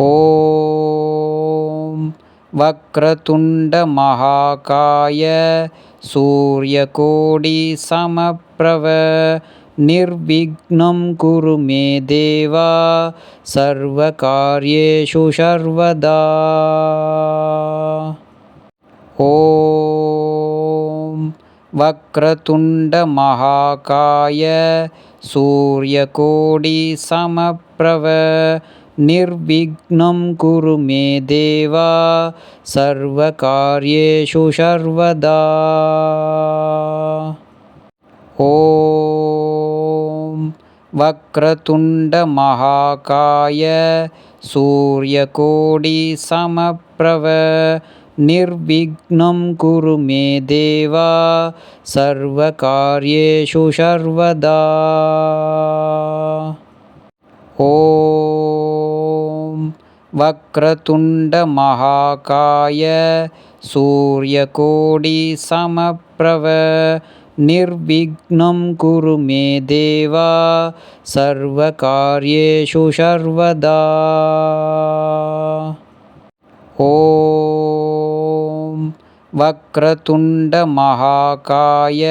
ॐ वक्रतुण्डमहाकाय सूर्यकोटिसमप्रभ निर्विघ्नं कुरु मे देव सर्वकार्येषु सर्वदा। ॐ वक्रतुण्डमहाकाय सूर्यकोटिसमप्रभ निर्विघ्नं कुरु मे देव सर्वकार्येषु सर्वदा। ॐ वक्रतुण्डमहाकाय सूर्यकोटिसमप्रभ निर्विघ्नं कुरु मे देव सर्वकार्येषु सर्वदा। ॐ वक्रतुण्डमहाकाय सूर्यकोटिसमप्रभ निर्विघ्नं कुरु मे देव सर्वकार्येषु सर्वदा। ॐ वक्रतुण्डमहाकाय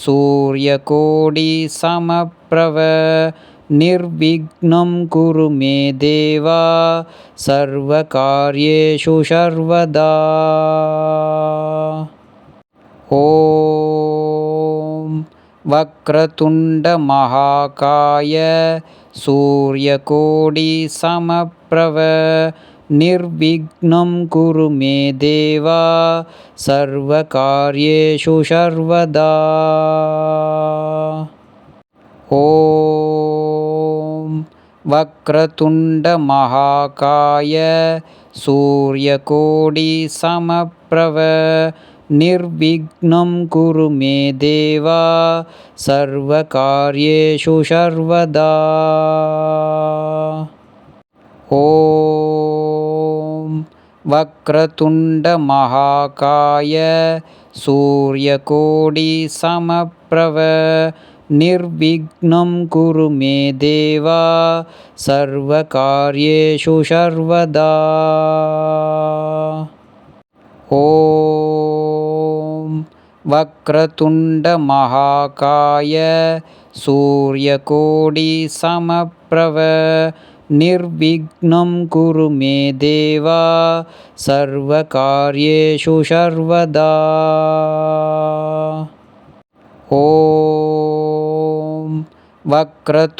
सूर्यकोटिसमप्रभ निर्विघ्नं कुरु मे देव सर्वकार्येषु सर्वदा। ॐ वक्रतुण्डमहाकाय सूर्यकोटिसमप्रभ निर्विघ्नं कुरु मे देव सर्वकार्येषु सर्वदा। ॐ वक्रतुण्डमहाकाय सूर्यकोटिसमप्रभ निर्विघ्नं कुरु मे देव सर्वकार्येषु सर्वदा। ॐ वक्रतुण्डमहाकाय सूर्यकोटिसमप्रभ निर्विघ्नं कुरु मे देव सर्वकार्येषु सर्वदा। ॐ वक्रतुण्डमहाकाय सूर्यकोटिसमप्रभ निर्विघ्नं कुरु मे देव सर्वकार्येषु सर्वदा। ॐ वक्रतुण्डमहाकाय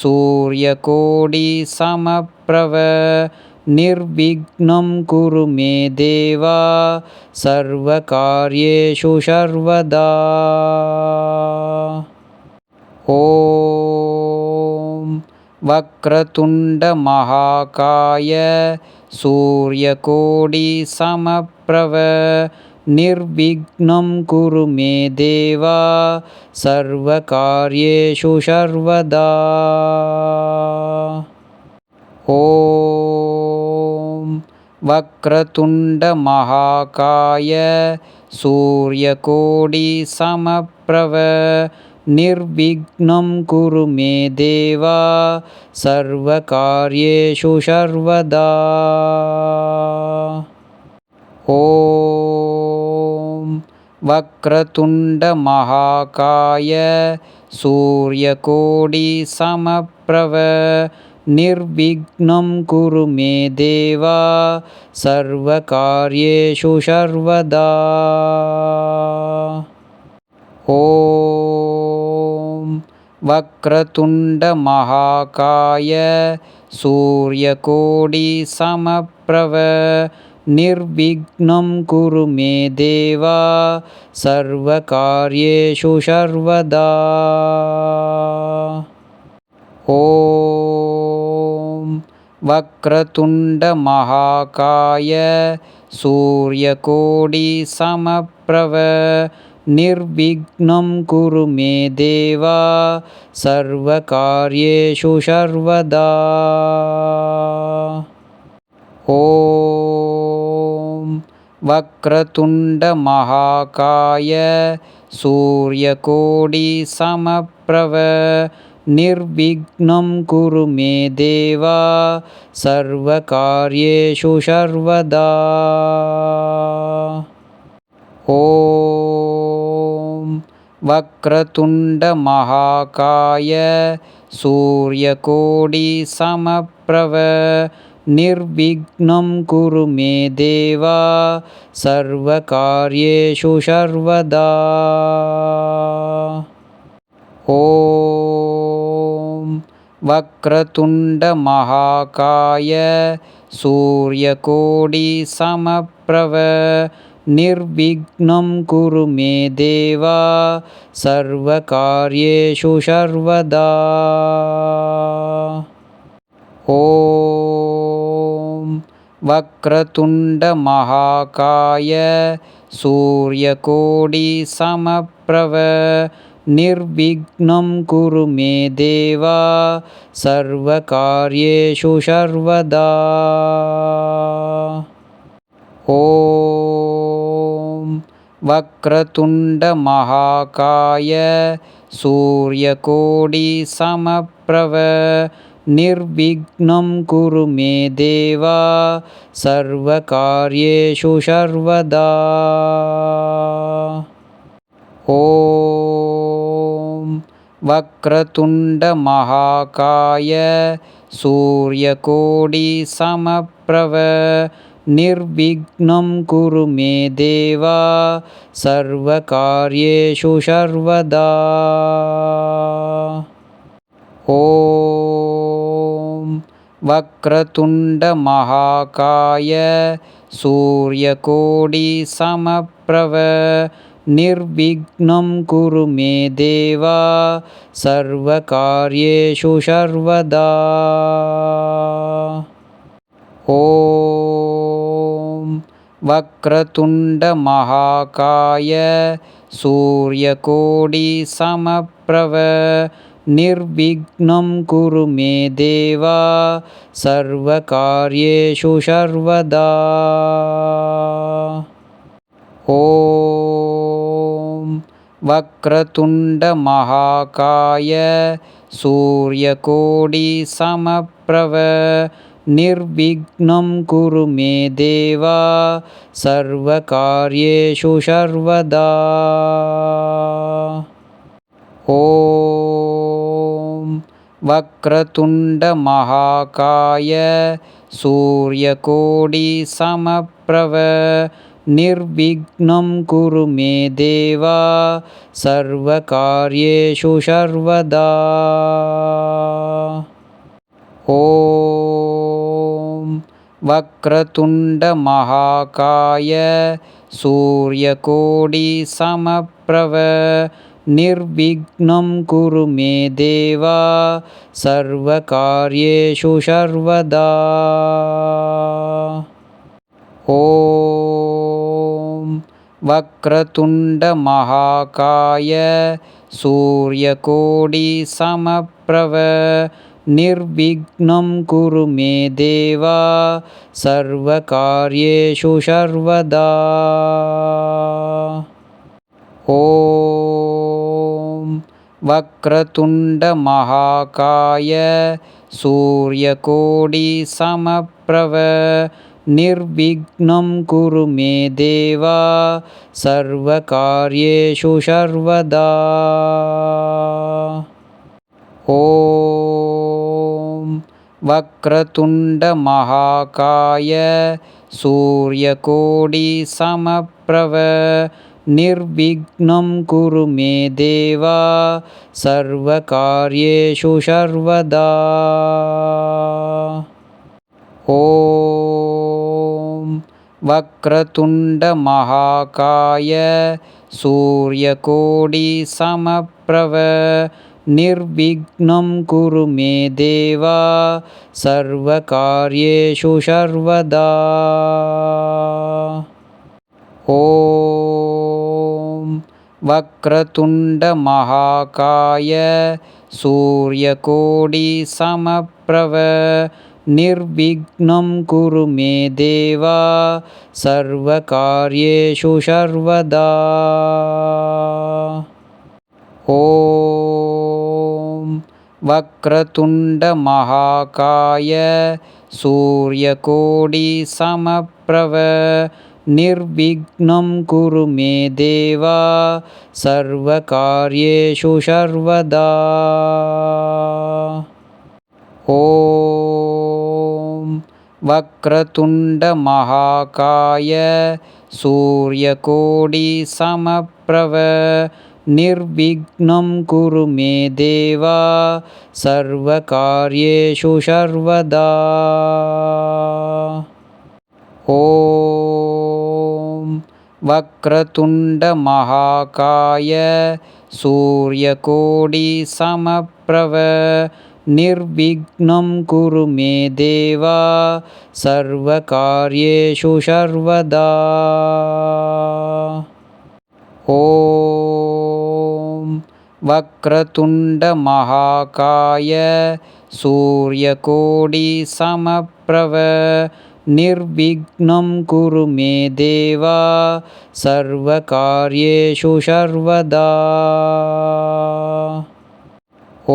सूर्यकोटिसमप्रभ निर्विघ्नं कुरु मे देव सर्वकार्येषु सर्वदा। ॐ वक्रतुण्डमहाकाय सूर्यकोटिसमप्रभ निर्विघ्नं कुरु मे देव सर्वकार्येषु सर्वदा। ॐ वक्रतुण्डमहाकाय सूर्यकोटिसमप्रभ निर्विघ्नं कुरु मे देव सर्वकार्येषु सर्वदा। ॐ वक्रतुण्डमहाकाय सूर्यकोटिसमप्रभ निर्विघ्नं कुरु मे देव सर्वकार्येषु सर्वदा। ॐ वक्रतुण्डमहाकाय सूर्यकोटिसमप्रभ निर्विघ्नं कुरु मे देव सर्वकार्येषु सर्वदा। ॐ वक्रतुण्डमहाकाय सूर्यकोटिसमप्रभ निर्विघ्नं कुरु मे देव सर्वकार्येषु सर्वदा। ॐ वक्रतुण्डमहाकाय सूर्यकोटिसमप्रभ निर्विघ्नं कुरु मे देव सर्वकार्येषु सर्वदा। ॐ वक्रतुण्डमहाकाय सूर्यकोटिसमप्रभ निर्विघ्नं कुरु मे देव सर्वकार्येषु सर्वदा। ॐ वक्रतुण्डमहाकाय सूर्यकोटिसमप्रभ निर्विघ्नं कुरु मे देव सर्वकार्येषु सर्वदा। ॐ वक्रतुण्डमहाकाय सूर्यकोटिसमप्रभ निर्विघ्नं कुरु मे देव सर्वकार्येषु सर्वदा। ॐ वक्रतुण्डमहाकाय सूर्यकोटिसमप्रभ निर्विघ्नं कुरु मे देव सर्वकार्येषु सर्वदा। ॐ वक्रतुण्डमहाकाय सूर्यकोटिसमप्रभ निर्विघ्नं कुरु मे देव सर्वकार्येषु सर्वदा। ॐ वक्रतुण्डमहाकाय सूर्यकोटिसमप्रभ निर्विघ्नं कुरु मे देव सर्वकार्येषु सर्वदा। ॐ वक्रतुण्डमहाकाय सूर्यकोटिसमप्रभ निर्विघ्नं कुरु मे देव सर्वकार्येषु सर्वदा। ॐ वक्रतुण्डमहाकाय सूर्यकोटिसमप्रभ निर्विघ्नं कुरु मे देव सर्वकार्येषु सर्वदा। ॐ वक्रतुण्डमहाकाय सूर्यकोटिसमप्रभ निर्विघ्नं कुरु मे देव सर्वकार्येषु सर्वदा। ॐ वक्रतुण्डमहाकाय सूर्यकोटिसमप्रभ निर्विघ्नं कुरु मे देव सर्वकार्येषु सर्वदा। ॐ वक्रतुण्डमहाकाय सूर्यकोटिसमप्रभ निर्विघ्नं कुरु मे देव सर्वकार्येषु सर्वदा। ॐ वक्रतुण्डमहाकाय सूर्यकोटिसमप्रभ निर्विघ्नं कुरु मे देव सर्वकार्येषु सर्वदा। ॐ वक्रतुण्डमहाकाय सूर्यकोटिसमप्रभ निर्विघ्नं कुरु मे देव सर्वकार्येषु सर्वदा। ॐ वक्रतुण्डमहाकाय सूर्यकोटिसमप्रभ निर्विघ्नं कुरु मे देव सर्वकार्येषु सर्वदा। ॐ वक्रतुण्डमहाकाय सूर्यकोटिसमप्रभ निर्विघ्नं कुरु मे देव सर्वकार्येषु सर्वदा। ॐ वक्रतुण्डमहाकाय सूर्यकोटिसमप्रभ निर्विघ्नं कुरु मे देव सर्वकार्येषु सर्वदा। ॐ वक्रतुण्डमहाकाय सूर्यकोटिसमप्रभ निर्विघ्नं कुरु मे देव सर्वकार्येषु सर्वदा। ॐ वक्रतुण्डमहाकाय सूर्यकोटिसमप्रभ निर्विघ्नं कुरु मे देव सर्वकार्येषु सर्वदा। ॐ वक्रतुण्डमहाकाय सूर्यकोटिसमप्रभ निर्विघ्नं कुरु मे देव सर्वकार्येषु सर्वदा। ॐ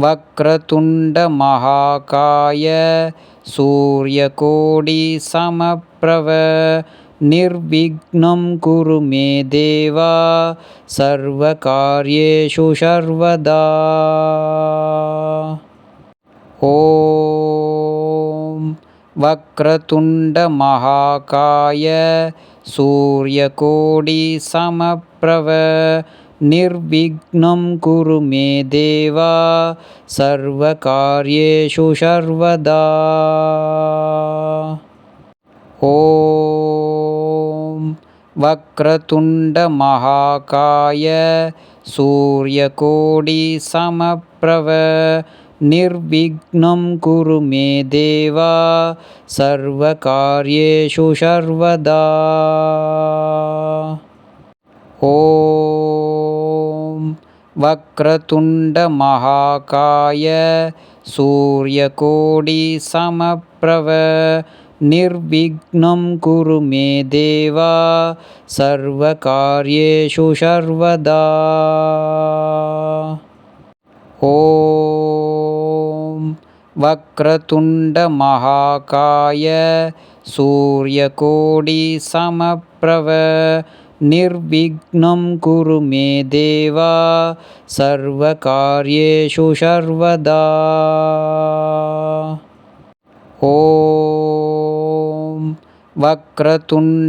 वक्रतुण्डमहाकाय सूर्यकोटिसमप्रभ निर्विघ्नं कुरु मे देव सर्वकार्येषु सर्वदा। ॐ वक्रतुण्डमहाकाय सूर्यकोटिसमप्रभ निर्विघ्नं कुरु मे देव सर्वकार्येषु सर्वदा। ॐ वक्रतुण्डमहाकाय सूर्यकोटिसमप्रभ निर्विघ्नं कुरु मे देव सर्वकार्येषु सर्वदा। ॐ वक्रतुण्डमहाकाय सूर्यकोटिसमप्रभ निर्विघ्नं कुरु मे देव सर्वकार्येषु सर्वदा। ॐ वक्रतुण्डमहाकाय सूर्यकोटिसमप्रभ निर्विघ्नं कुरु मे देव सर्वकार्येषु सर्वदा। ॐ वक्रतुण्डमहाकाय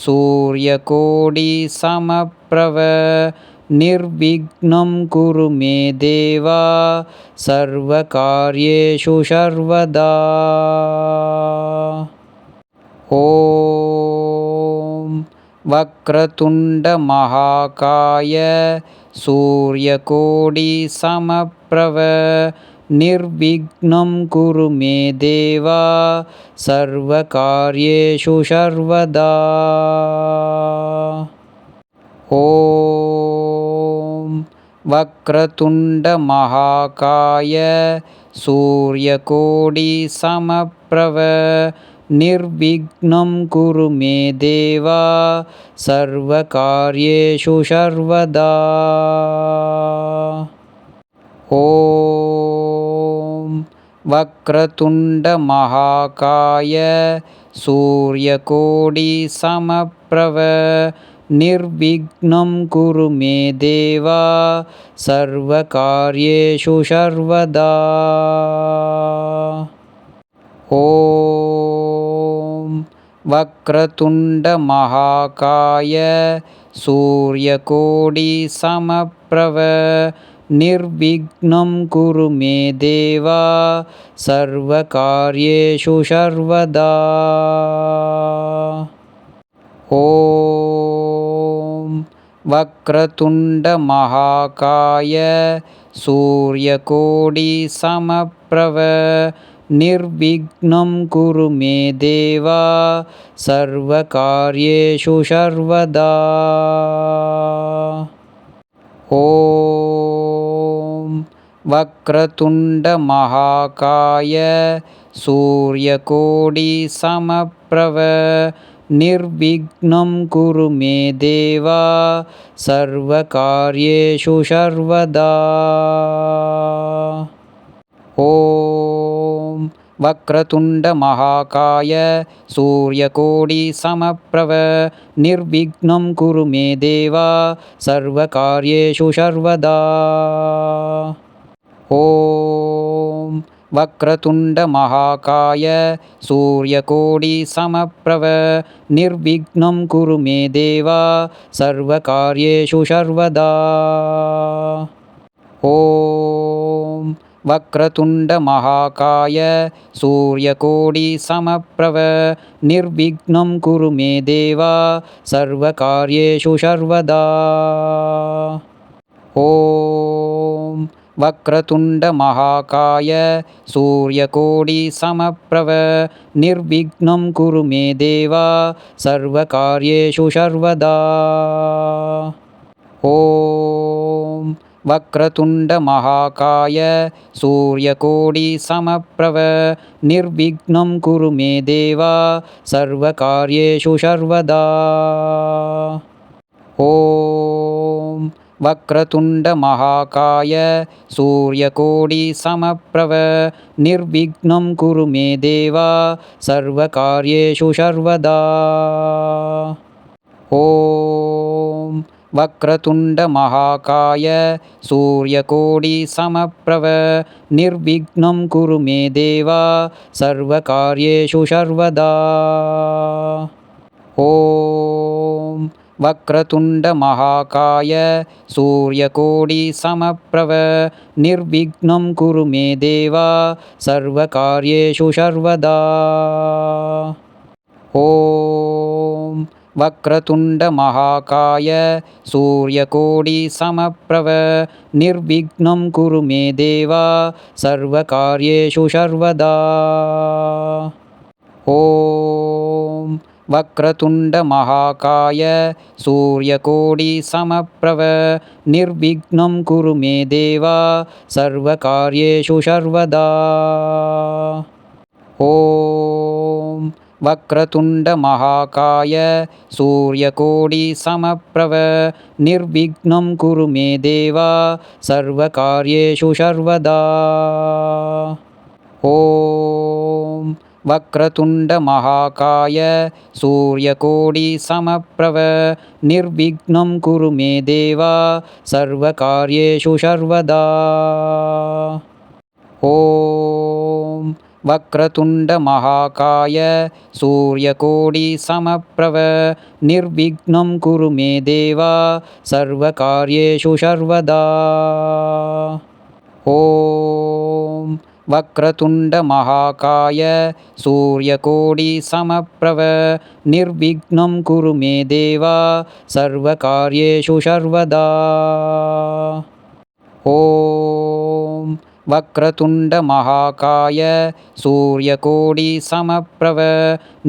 सूर्यकोटिसमप्रभ निर्विघ्नं कुरु मे देव सर्वकार्येषु सर्वदा। ॐ वक्रतुण्डमहाकाय सूर्यकोटिसमप्रभ निर्विघ्नं कुरु मे देव सर्वकार्येषु सर्वदा। ॐ वक्रतुण्डमहाकाय सूर्यकोटिसमप्रभ निर्विघ्नं कुरु मे देव सर्वकार्येषु सर्वदा। ॐ वक्रतुण्डमहाकाय सूर्यकोटिसमप्रभ निर्विघ्नं कुरु मे देव सर्वकार्येषु सर्वदा। ॐ वक्रतुण्डमहाकाय सूर्यकोटिसमप्रभ निर्विघ्नं कुरु मे देव सर्वकार्येषु सर्वदा। ॐ वक्रतुण्डमहाकाय सूर्यकोटिसमप्रभ निर्विघ्नं कुरु मे देव सर्वकार्येषु सर्वदा। ॐ वक्रतुण्डमहाकाय सूर्यकोटिसमप्रभ निर्विघ्नं कुरु मे देव सर्वकार्येषु सर्वदा। ॐ वक्रतुण्डमहाकाय सूर्यकोटिसमप्रभ निर्विघ्नं कुरु मे देव सर्वकार्येषु सर्वदा। ॐ वक्रतुण्डमहाकाय सूर्यकोटिसमप्रभ निर्विघ्नं कुरु मे देव सर्वकार्येषु सर्वदा। ॐ वक्रतुण्डमहाकाय सूर्यकोटिसमप्रभ निर्विघ्नं कुरु मे देव सर्वकार्येषु सर्वदा। ॐ वक्रतुण्डमहाकाय सूर्यकोटिसमप्रभ निर्विघ्नं कुरु मे देव सर्वकार्येषु सर्वदा। ॐ वक्रतुण्डमहाकाय सूर्यकोटिसमप्रभ निर्विघ्नं कुरु मे देव सर्वकार्येषु सर्वदा। ॐ वक्रतुण्डमहाकाय सूर्यकोटिसमप्रभ निर्विघ्नं कुरु मे देव सर्वकार्येषु सर्वदा। ॐ वक्रतुण्डमहाकाय सूर्यकोटिसमप्रभ निर्विघ्नं कुरु मे देव सर्वकार्येषु सर्वदा। ॐ वक्रतुण्डमहाकाय सूर्यकोटिसमप्रभ निर्विघ्नं कुरु मे देव सर्वकार्येषु सर्वदा। ॐ वक्रतुण्डमहाकाय सूर्यकोटिसमप्रभ निर्विघ्नं कुरु मे देव सर्वकार्येषु सर्वदा। ॐ वक्रतुण्डमहाकाय सूर्यकोटिसमप्रभ निर्विघ्नं कुरु मे देव सर्वकार्येषु सर्वदा। ॐ वक्रतुण्डमहाकाय सूर्यकोटिसमप्रभ निर्विघ्नं कुरु मे देव सर्वकार्येषु सर्वदा। ॐ वक्रतुण्डमहाकाय सूर्यकोटिसमप्रभ निर्विघ्नं कुरु मे देव सर्वकार्येषु सर्वदा। ॐ वक्रतुण्डमहाकाय सूर्यकोटिसमप्रभ निर्विघ्नं कुरु मे देव सर्वकार्येषु सर्वदा। ॐ वक्रतुण्डमहाकाय सूर्यकोटिसमप्रभ निर्विघ्नं कुरु मे देव सर्वकार्येषु सर्वदा। ॐ वक्रतुण्डमहाकाय सूर्यकोटिसमप्रभ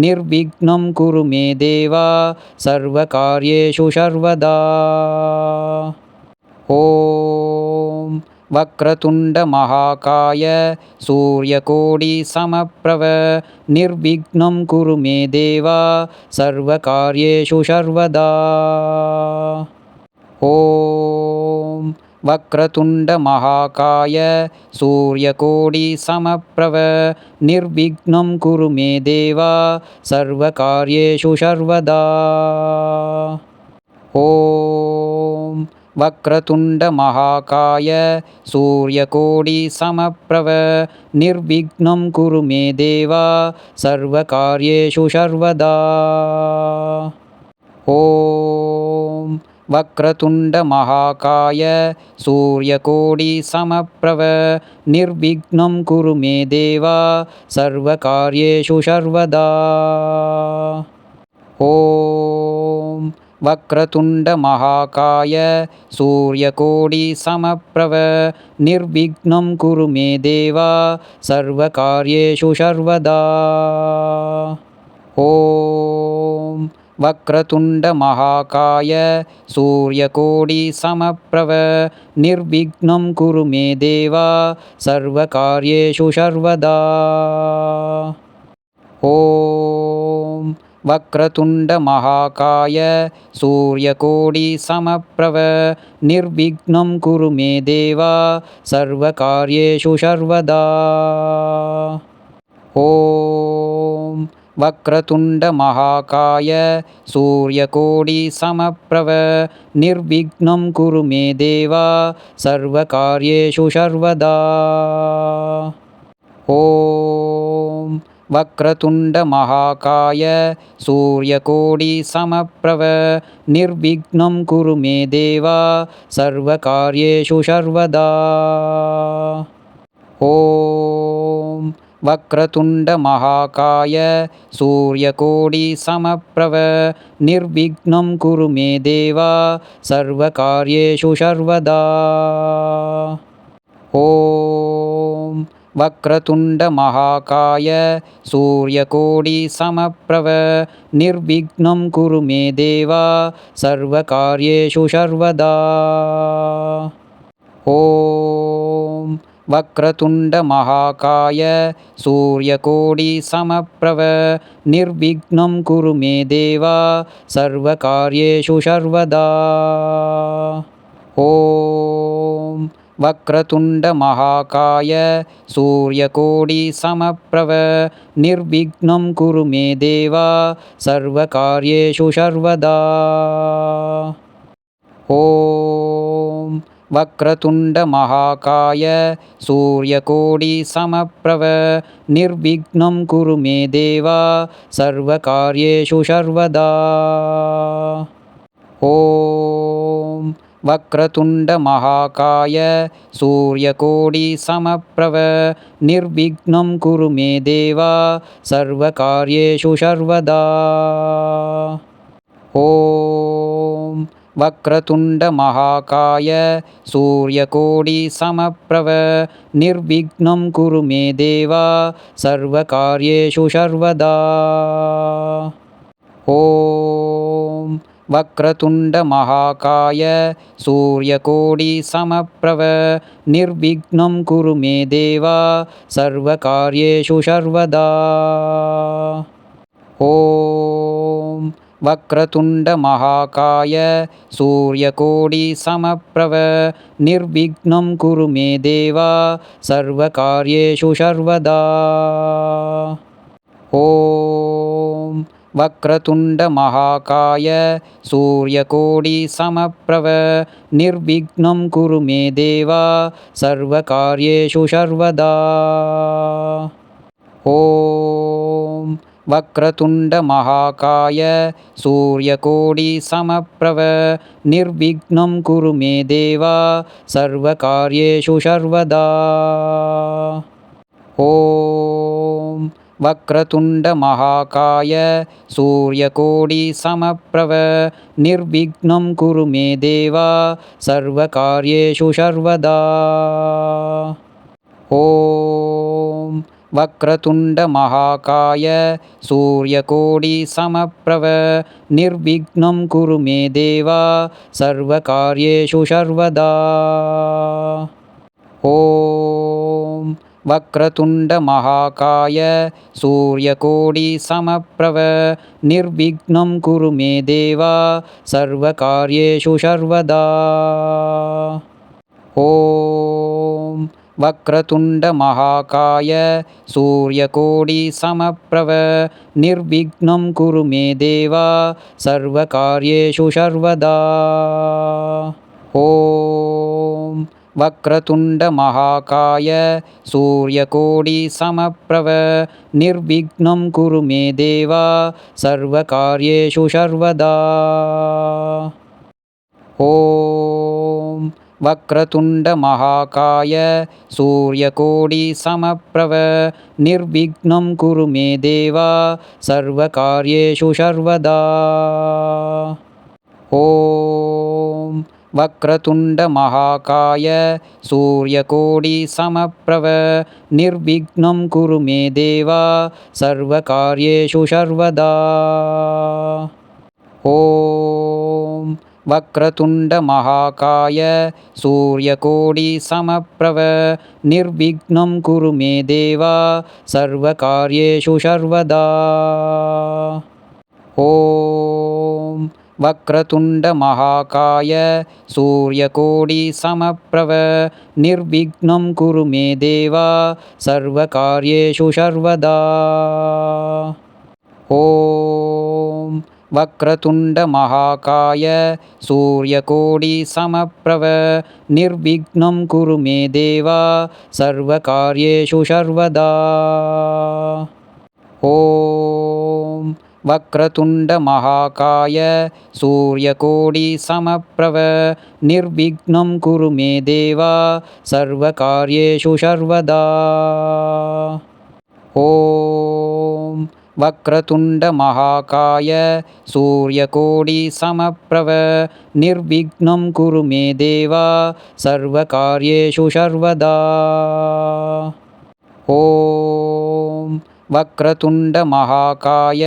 निर्विघ्नं कुरु मे देव सर्वकार्येषु सर्वदा। ॐ वक्रतुण्डमहाकाय सूर्यकोटिसमप्रभ निर्विघ्नं कुरु मे देव सर्वकार्येषु सर्वदा। ॐ वक्रतुण्डमहाकाय सूर्यकोटिसमप्रभ निर्विघ्नं कुरु मे देव सर्वकार्येषु सर्वदा। ॐ वक्रतुण्डमहाकाय सूर्यकोटिसमप्रभ निर्विघ्नं कुरु मे देव सर्वकार्येषु सर्वदा। ॐ वक्रतुण्डमहाकाय सूर्यकोटिसमप्रभ निर्विघ्नं कुरु मे देव सर्वकार्येषु सर्वदा। ॐ वक्रतुण्डमहाकाय सूर्यकोटिसमप्रभ निर्विघ्नं कुरु मे देव सर्वकार्येषु सर्वदा। ॐ वक्रतुण्डमहाकाय सूर्यकोटिसमप्रभ निर्विघ्नं कुरु मे देव सर्वकार्येषु सर्वदा। ॐ वक्रतुण्डमहाकाय सूर्यकोटिसमप्रभ निर्विघ्नं कुरु मे देव सर्वकार्येषु सर्वदा। ॐ वक्रतुण्डमहाकाय सूर्यकोटिसमप्रभ निर्विघ्नं कुरु मे देव सर्वकार्येषु सर्वदा। ॐ वक्रतुण्डमहाकाय सूर्यकोटिसमप्रभ निर्विघ्नं कुरु मे देव सर्वकार्येषु सर्वदा। ॐ वक्रतुण्डमहाकाय सूर्यकोटिसमप्रभ निर्विघ्नं कुरु मे देव सर्वकार्येषु सर्वदा। ॐ वक्रतुण्डमहाकाय सूर्यकोटिसमप्रभ निर्विघ्नं कुरु मे देव सर्वकार्येषु सर्वदा। ॐ वक्रतुण्डमहाकाय सूर्यकोटिसमप्रभ निर्विघ्नं कुरु मे देव सर्वकार्येषु सर्वदा। ॐ वक्रतुण्डमहाकाय सूर्यकोटिसमप्रभ निर्विघ्नं कुरु मे देव सर्वकार्येषु सर्वदा। ॐ वक्रतुण्डमहाकाय सूर्यकोटिसमप्रभ निर्विघ्नं कुरु मे देव सर्वकार्येषु सर्वदा। ॐ वक्रतुण्डमहाकाय सूर्यकोटिसमप्रभ निर्विघ्नं कुरु मे देव सर्वकार्येषु सर्वदा। ॐ वक्रतुण्डमहाकाय सूर्यकोटिसमप्रभ निर्विघ्नं कुरु मे देव सर्वकार्येषु सर्वदा। ॐ वक्रतुण्डमहाकाय सूर्यकोटिसमप्रभ निर्विघ्नं कुरु मे देव सर्वकार्येषु सर्वदा। ॐ वक्रतुण्डमहाकाय सूर्यकोटिसमप्रभ निर्विघ्नं कुरु मे देव सर्वकार्येषु सर्वदा। ॐ वक्रतुण्डमहाकाय सूर्यकोटिसमप्रभ निर्विघ्नं कुरु मे देव सर्वकार्येषु सर्वदा। ॐ वक्रतुण्डमहाकाय सूर्यकोटिसमप्रभ निर्विघ्नं कुरु मे देव सर्वकार्येषु सर्वदा। ॐ वक्रतुण्डमहाकाय सूर्यकोटिसमप्रभ निर्विघ्नं कुरु मे देव सर्वकार्येषु सर्वदा। ॐ वक्रतुण्डमहाकाय सूर्यकोटिसमप्रभ निर्विघ्नं कुरु मे देव सर्वकार्येषु सर्वदा। ॐ वक्रतुण्डमहाकाय सूर्यकोटिसमप्रभ निर्विघ्नं कुरु मे देव सर्वकार्येषु सर्वदा। ॐ वक्रतुण्डमहाकाय सूर्यकोटिसमप्रभ निर्विघ्नं कुरु मे देव सर्वकार्येषु सर्वदा। ॐ वक्रतुण्डमहाकाय सूर्यकोटिसमप्रभ निर्विघ्नं कुरु मे देव सर्वकार्येषु सर्वदा। ॐ वक्रतुण्डमहाकाय सूर्यकोटिसमप्रभ निर्विघ्नं कुरु मे देव सर्वकार्येषु सर्वदा। ॐ वक्रतुण्डमहाकाय सूर्यकोटिसमप्रभ निर्विघ्नं कुरु मे देव सर्वकार्येषु सर्वदा। ॐ वक्रतुण्डमहाकाय सूर्यकोटिसमप्रभ निर्विघ्नं कुरु मे देव सर्वकार्येषु सर्वदा। ॐ वक्रतुण्डमहाकाय सूर्यकोटिसमप्रभ निर्विघ्नं कुरु मे देव सर्वकार्येषु सर्वदा। ॐ वक्रतुण्डमहाकाय सूर्यकोटिसमप्रभ निर्विघ्नं कुरु मे देव सर्वकार्येषु सर्वदा। ॐ वक्रतुण्डमहाकाय सूर्यकोटिसमप्रभ निर्विघ्नं कुरु मे देव सर्वकार्येषु सर्वदा। ॐ वक्रतुण्डमहाकाय सूर्यकोटिसमप्रभ निर्विघ्नं कुरु मे देव सर्वकार्येषु सर्वदा। ॐ वक्रतुण्डमहाकाय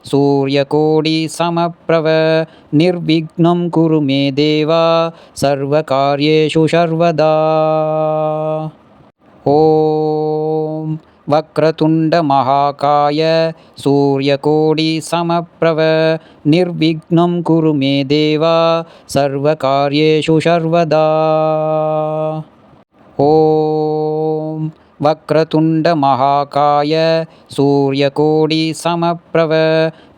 सूर्यकोटिसमप्रभ निर्विघ्नं कुरु मे देव सर्वकार्येषु सर्वदा। ॐ वक्रतुण्डमहाकाय सूर्यकोटिसमप्रभ निर्विघ्नं कुरु मे देव सर्वकार्येषु सर्वदा। ॐ वक्रतुण्डमहाकाय सूर्यकोटिसमप्रभ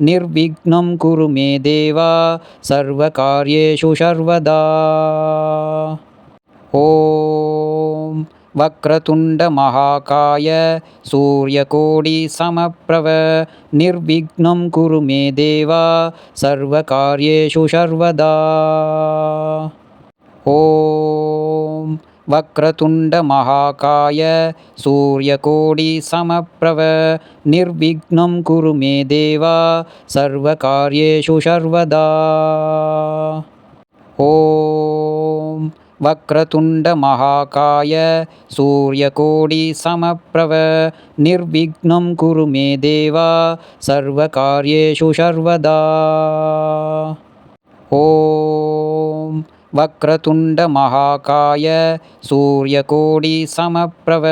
निर्विघ्नं कुरु मे देव सर्वकार्येषु सर्वदा। ॐ वक्रतुण्डमहाकाय सूर्यकोटिसमप्रभ निर्विघ्नं कुरु मे देव सर्वकार्येषु सर्वदा। ॐ वक्रतुण्डमहाकाय सूर्यकोटिसमप्रभ निर्विघ्नं कुरु मे देव सर्वकार्येषु सर्वदा। ॐ वक्रतुण्डमहाकाय सूर्यकोटिसमप्रभ निर्विघ्नं कुरु मे देव सर्वकार्येषु सर्वदा। ॐ वक्रतुण्डमहाकाय सूर्यकोटिसमप्रभ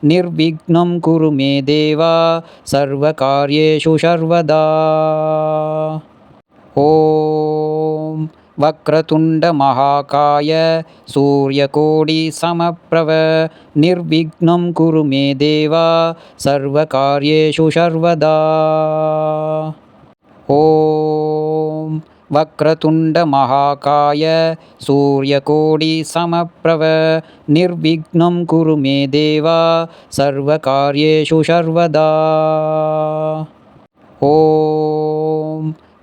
निर्विघ्नं कुरु मे देव सर्वकार्येषु सर्वदा। ॐ वक्रतुण्डमहाकाय सूर्यकोटिसमप्रभ निर्विघ्नं कुरु मे देव सर्वकार्येषु सर्वदा। ॐ वक्रतुण्डमहाकाय सूर्यकोटिसमप्रभ निर्विघ्नं कुरु मे देव सर्वकार्येषु सर्वदा। ॐ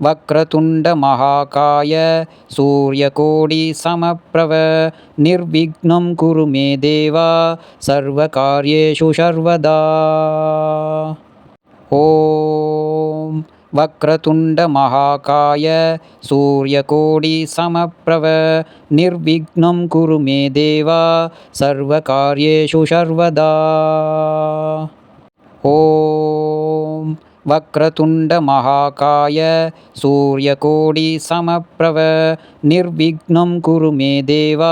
वक्रतुण्डमहाकाय सूर्यकोटिसमप्रभ निर्विघ्नं कुरु मे देव सर्वकार्येषु सर्वदा। ॐ वक्रतुण्डमहाकाय सूर्यकोटिसमप्रभ निर्विघ्नं कुरु मे देव सर्वकार्येषु सर्वदा। ॐ वक्रतुण्डमहाकाय सूर्यकोटिसमप्रभ निर्विघ्नं कुरु मे देव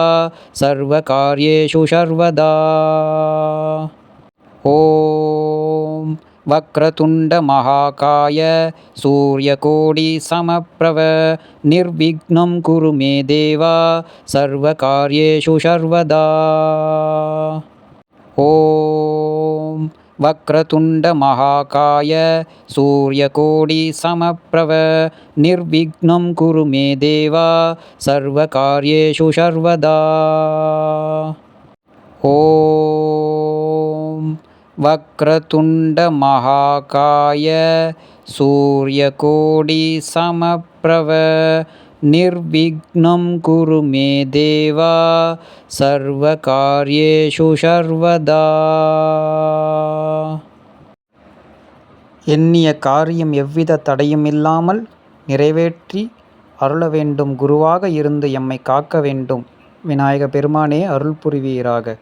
सर्वकार्येषु सर्वदा। ॐ वक्रतुण्डमहाकाय सूर्यकोटिसमप्रभ निर्विघ्नं कुरु मे देव सर्वकार्येषु सर्वदा। ॐ वक्रतुण्डमहाकाय सूर्यकोटिसमप्रभ निर्विघ्नं कुरु मे देव सर्वकार्येषु सर्वदा। ॐ वक्रतुण्डमहाकाय सूर्यकोटिसमप्रभ निर्विघ्नं कुरु मे देव सर्वकार्येषु सर्वदा. எண்ணிய காரியம் எவ்வித தடையுமில்லாமல் நிறைவேற்றி அருள வேண்டும். குருவாக இருந்து எம்மை காக்க வேண்டும். விநாயக பெருமானே அருள் புரிவீராக.